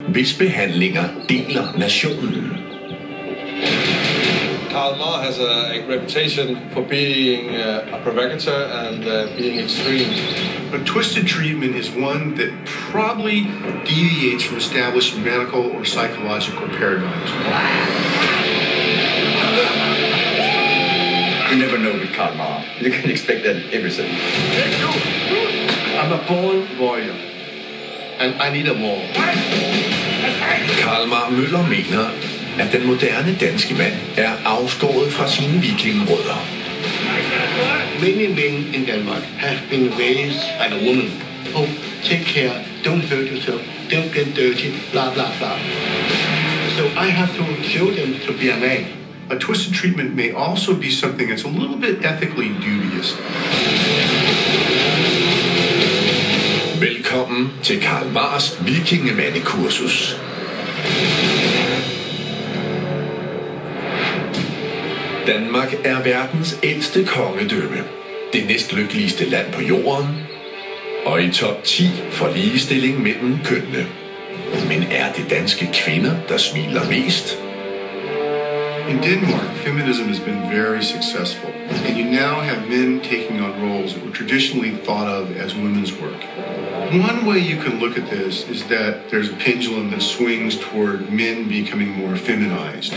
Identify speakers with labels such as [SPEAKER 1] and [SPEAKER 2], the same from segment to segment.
[SPEAKER 1] hvis behandlinger deler nationen.
[SPEAKER 2] Karl Møller has a reputation for being a provocateur and being extreme.
[SPEAKER 3] A twisted treatment is one that probably deviates from established medical or psychological paradigms.
[SPEAKER 4] You never know with Karl Møller. You can expect that everything.
[SPEAKER 2] I'm a born warrior, and I need a war.
[SPEAKER 1] Karl Møller mener, at den moderne danske mand er afskåret fra sine vikingerødder.
[SPEAKER 2] Many men in Denmark have been raised by a woman. Oh, take care, don't hurt yourself, don't get dirty, blah, blah, blah. So I have to show them to be a man.
[SPEAKER 3] A twisted treatment may also be something that's a little bit ethically dubious.
[SPEAKER 1] Velkommen til Karl Marrs vikingemandekursus. Danmark er verdens ældste kongedømme, det næstlykkeligste land på jorden, og i top 10 for ligestilling mellem kønnene. Men er det danske kvinder, der smiler mest?
[SPEAKER 3] In Denmark, feminism has been very successful, and you now have men taking on roles that were traditionally thought of as women's work. One way you can look at this is that there's a pendulum that swings toward men becoming more feminized.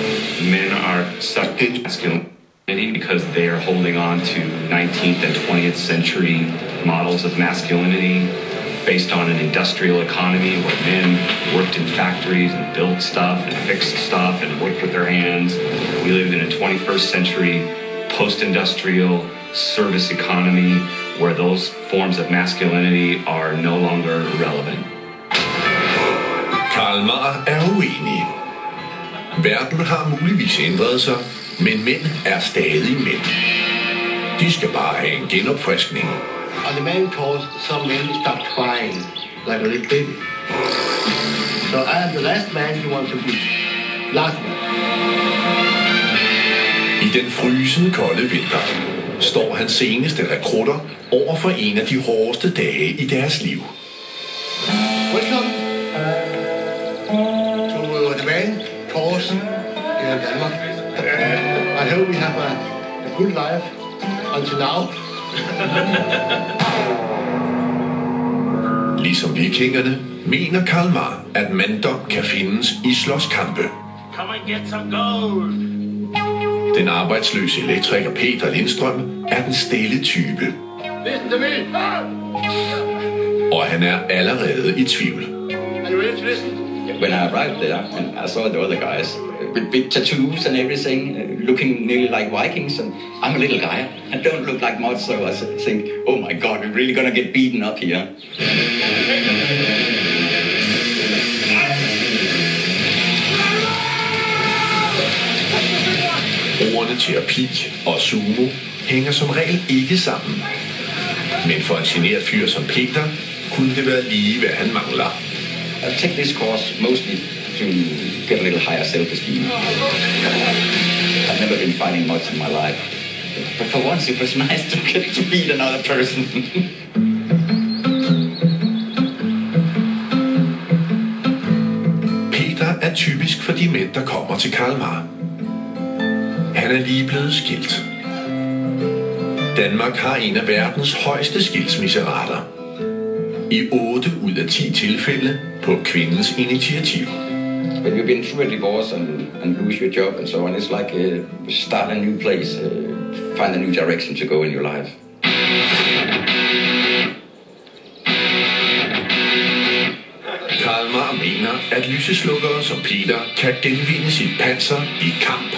[SPEAKER 5] Men are such masculinity because they are holding on to 19th and 20th century models of masculinity based on an industrial economy where men worked in factories and built stuff and fixed stuff and worked with their hands. We live in a 21st century post-industrial service economy where those forms of masculinity are no longer relevant.
[SPEAKER 1] Karl Marr er uenig. Verden har muligvis ændret sig, men mænd er stadig mænd. De skal bare have en genopfriskning.
[SPEAKER 2] And the man calls some men stop crying like a little baby. So I am the last man you want to be. Last man.
[SPEAKER 1] I den frysende kolde vinter står hans seneste rekrutter over for en af de hårdeste dage i deres liv.
[SPEAKER 2] Welcome to the main course here in Denmark. I hope we have a good life until now.
[SPEAKER 1] Ligesom vikingerne mener Karl Marr, at manddom kan findes i slåskampe.
[SPEAKER 6] Come and get some gold.
[SPEAKER 1] Den arbejdsløse elektriker Peter Lindstrøm er den stille type.
[SPEAKER 2] Listen to me.
[SPEAKER 1] Og han er allerede i tvivl.
[SPEAKER 2] Are you ready to listen?
[SPEAKER 4] When I arrived there, and I saw the other guys with big tattoos and everything, looking nearly like Vikings, and I'm a little guy. I don't look like much, so I think, oh my God, we're really gonna get beaten up here.
[SPEAKER 1] Ordene terapi og sumo hænger som regel ikke sammen. Men for en genert fyr som Peter kunne det være lige, hvad han mangler.
[SPEAKER 4] I take this course mostly to get a little higher self-esteem. I've never been fighting much in my life. But for once it was nice to get to beat another person.
[SPEAKER 1] Peter er typisk for de mænd, der kommer til Karl Marr. Han er lige blevet skilt. Danmark har en af verdens højeste skilsmisserater. I 8 ud af 10 tilfælde på kvindens initiativ.
[SPEAKER 4] When you've been through a divorce and lose your job and so on, it's like start a new place, find a new direction to go in your life.
[SPEAKER 1] Karl Marr mener, at lyseslukkere som Peter kan genvinde sit panser i kamp.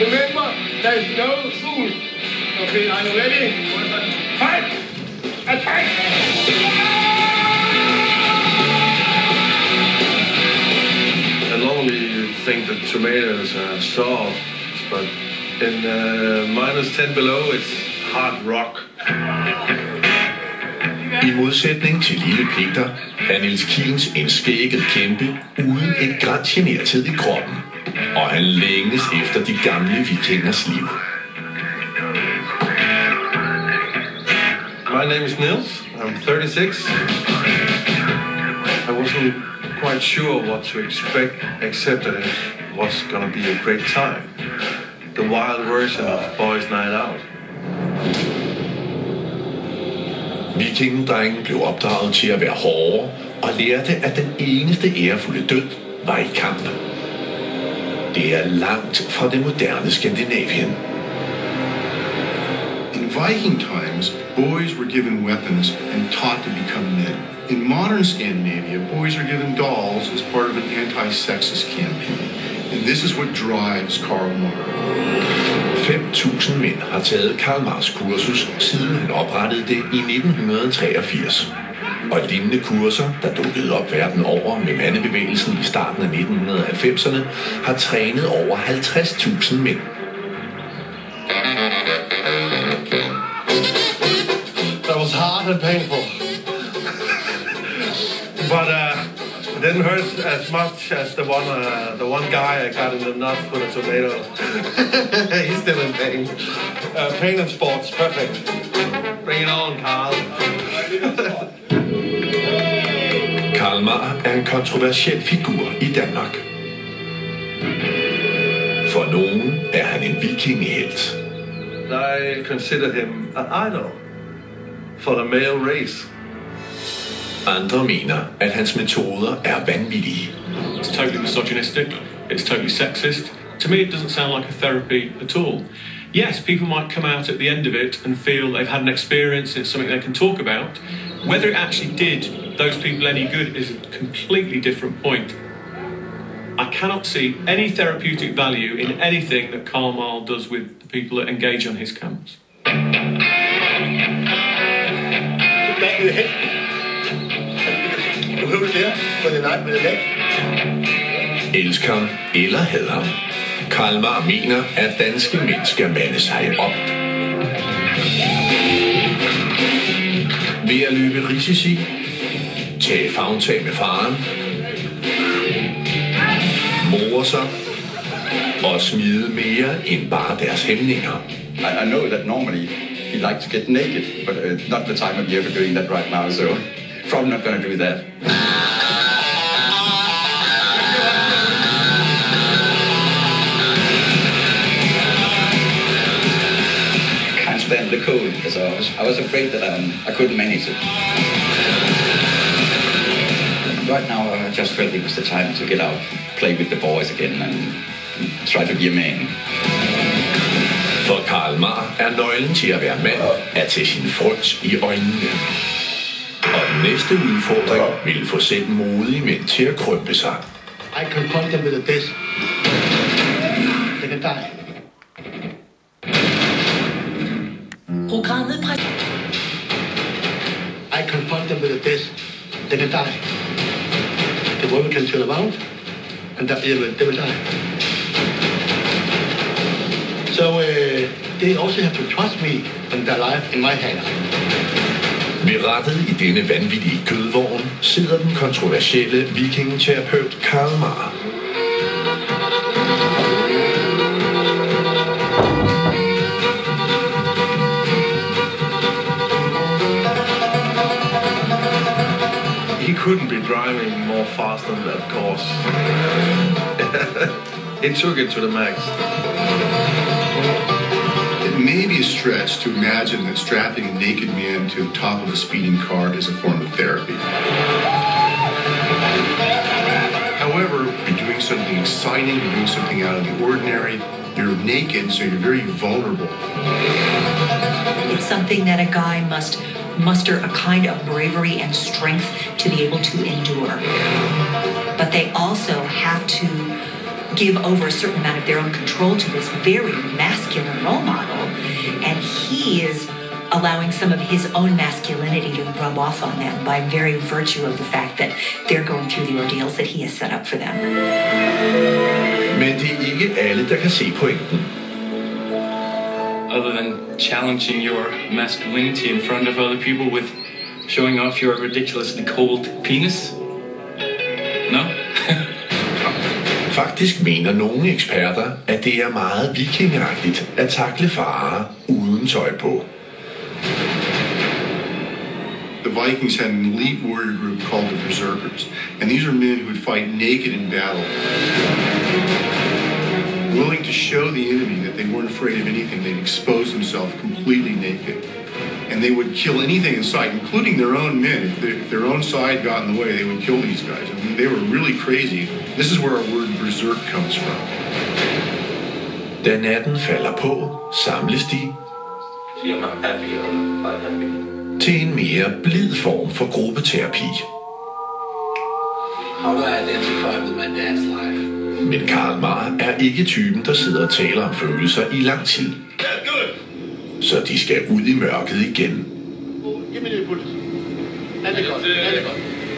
[SPEAKER 2] Remember, there's no fool. Okay, are you ready? Fight! Attack!
[SPEAKER 7] And normally you think that tomatoes are soft, but in minus 10 below, it's hard rock.
[SPEAKER 1] I modsætning til lille Peter er Niels Kielens en skægget kæmpe uden et gran generthed i kroppen, og han længes efter de gamle vikingers liv.
[SPEAKER 7] My name is Niels. I'm 36. I wasn't quite sure what to expect, except that it was gonna be a great time. The wild version of Boys Night Out.
[SPEAKER 1] Vikingendrengen blev opdraget til at være hårde og lærte, at den eneste ærefulde død var i kamp. Det er langt fra det moderne Skandinavien.
[SPEAKER 3] In Viking times, boys were given weapons and taught to become men. In modern Scandinavia, boys are given dolls as part of an anti-sexist campaign. And this is what drives Karl Marr.
[SPEAKER 1] 5.000 mænd har taget Karl Marrs kursus, siden han oprettede det i 1983. Og lignende kurser, der dukkede op verden over med mandebevægelsen i starten af 1990'erne, har trænet over 50.000 mænd.
[SPEAKER 7] That was hard and painful. But it didn't hurt as much as the one guy I got in the nuts with a tomato. He's still in pain. Pain and sports, perfect. Bring it on, Carl.
[SPEAKER 1] Karl Marr er en kontroversiel figur i Danmark. For nogen er han en vikingehelt.
[SPEAKER 7] I consider him an idol for the male race.
[SPEAKER 1] Andre mener, at hans metoder er vanvittige.
[SPEAKER 8] It's totally misogynistic. It's totally sexist. To me, it doesn't sound like a therapy at all. Yes, people might come out at the end of it and feel they've had an experience, it's something they can talk about. Whether it actually did those people any good is a completely different point. I cannot see any therapeutic value in anything that Karl Marr does with the people that engage on his camps.
[SPEAKER 2] Back in the head. You hold it there for the night with the leg.
[SPEAKER 1] Elsk ham eller had ham. Karl Marr mener, at danske mænd skal mande sig op. Ved at løbe risici, tage favntag med faren, more sig og smide mere end bare deres hæmninger.
[SPEAKER 4] I know that normally he likes to get naked, but not the time of year for doing that right now, so probably not going to do that. Can't stand the cold, so I was afraid that I couldn't manage it. Right now, I just felt it was the time to get out, play with the boys again, and try to be a man.
[SPEAKER 1] For Karl Marr er nøglen til at være mand at tage sin frygt i øjnene. Og den næste udfordring vil få selv modige mænd til at krympe sig.
[SPEAKER 2] I confront them with this. They can die.
[SPEAKER 9] Programmet
[SPEAKER 2] I confront them with this. They can die. The woman can turn around, and they will die. So they also have to trust me and their life in my hand.
[SPEAKER 1] Ved rattet i denne vanvittige kødvogn sidder den kontroversielle vikingeterapeut Karl Marr.
[SPEAKER 7] He couldn't be driving more fast than that course. He took it to the max.
[SPEAKER 3] It may be a stretch to imagine that strapping a naked man to the top of a speeding car is a form of therapy. However, you're doing something exciting, you're doing something out of the ordinary, you're naked, so you're very vulnerable.
[SPEAKER 9] It's something that a guy must muster a kind of bravery and strength to be able to endure. But they also have to give over a certain amount of their own control to this very masculine role model. And he is allowing some of his own masculinity to rub off on them by very virtue of the fact that they're going through the ordeals that he has set up for them.
[SPEAKER 1] Men det er ikke alle, der kan se pointen.
[SPEAKER 8] Other than challenging your masculinity in front of other people with showing off your ridiculously cold penis? No?
[SPEAKER 1] Faktisk mener nogle eksperter, at det er meget vikingagtigt at takle farer uden tøj på.
[SPEAKER 3] the Vikings had an elite warrior group called the Berserkers. And these are men who would fight naked in battle, willing to show the enemy that they weren't afraid of anything. They'd expose themselves completely naked. And they would kill anything in sight, including their own men. If their own side got in the way, they would kill these guys. I mean, they were really crazy. This is where our word berserk comes from.
[SPEAKER 1] Da natten falder på, samles de til en mere blid form for gruppeterapi. Men Karl Marr er ikke typen, der sidder og taler om følelser i lang tid. Så de skal ud i mørket igen.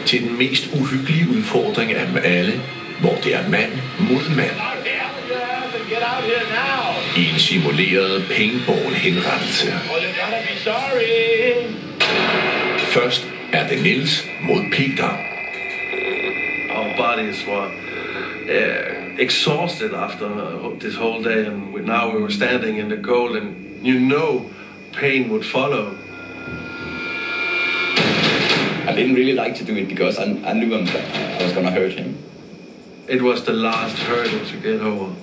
[SPEAKER 1] Til den mest uhyggelige udfordring af dem alle, hvor det er mand mod mand. I en simuleret paintball-henrettelse. Først er det Niels mod Peter.
[SPEAKER 7] Our bodies were exhausted after this whole day, and now we were standing in the cold, and you know pain would follow.
[SPEAKER 4] I didn't really like to do it because I knew I was going to hurt him.
[SPEAKER 7] It was the last hurdle to get over.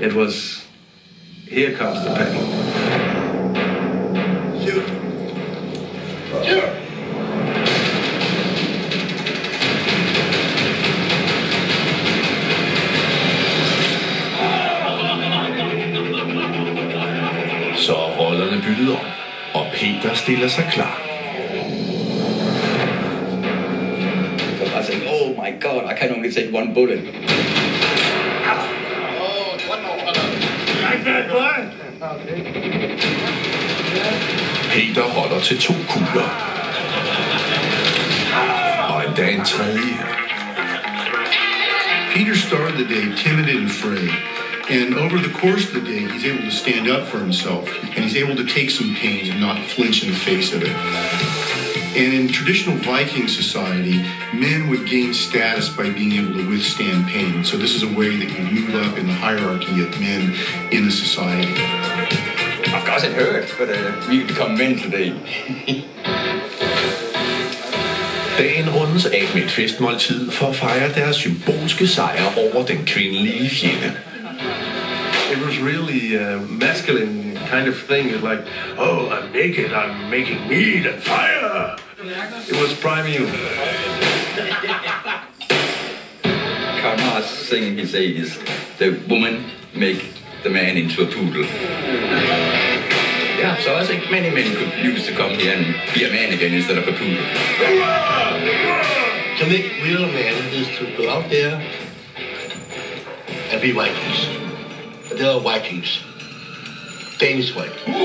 [SPEAKER 7] It was, here comes the pain.
[SPEAKER 2] Shoot. Shoot.
[SPEAKER 1] Så er rollerne byttet om, og Peter stiller sig klar.
[SPEAKER 4] So I think, oh my God, I can only take one bullet.
[SPEAKER 1] Peter holder til 2 kugler. Og endda en tredje.
[SPEAKER 3] Peter started the day timid and afraid. And over the course of the day, he's able to stand up for himself. And he's able to take some pain and not flinch in the face of it. And in traditional Viking society, men would gain status by being able to withstand pain. So this is a way that you move up in the hierarchy of men in the society.
[SPEAKER 4] Of course it hurt, but we become men today.
[SPEAKER 1] Dagen rundes af med et festmåltid for at fejre deres symbolske sejr over den kvindelige fjende.
[SPEAKER 7] It was really a masculine kind of thing. It's like, oh, I'm naked, I'm making meat and fire. It was primeval.
[SPEAKER 4] Karl Marr's thing he says is, the woman make the man into a poodle. Yeah, so I think many men could use to come here and be a man again instead of a poodle.
[SPEAKER 2] To make real men is to go out there and be Vikings. They are Vikings. Danish Vikings.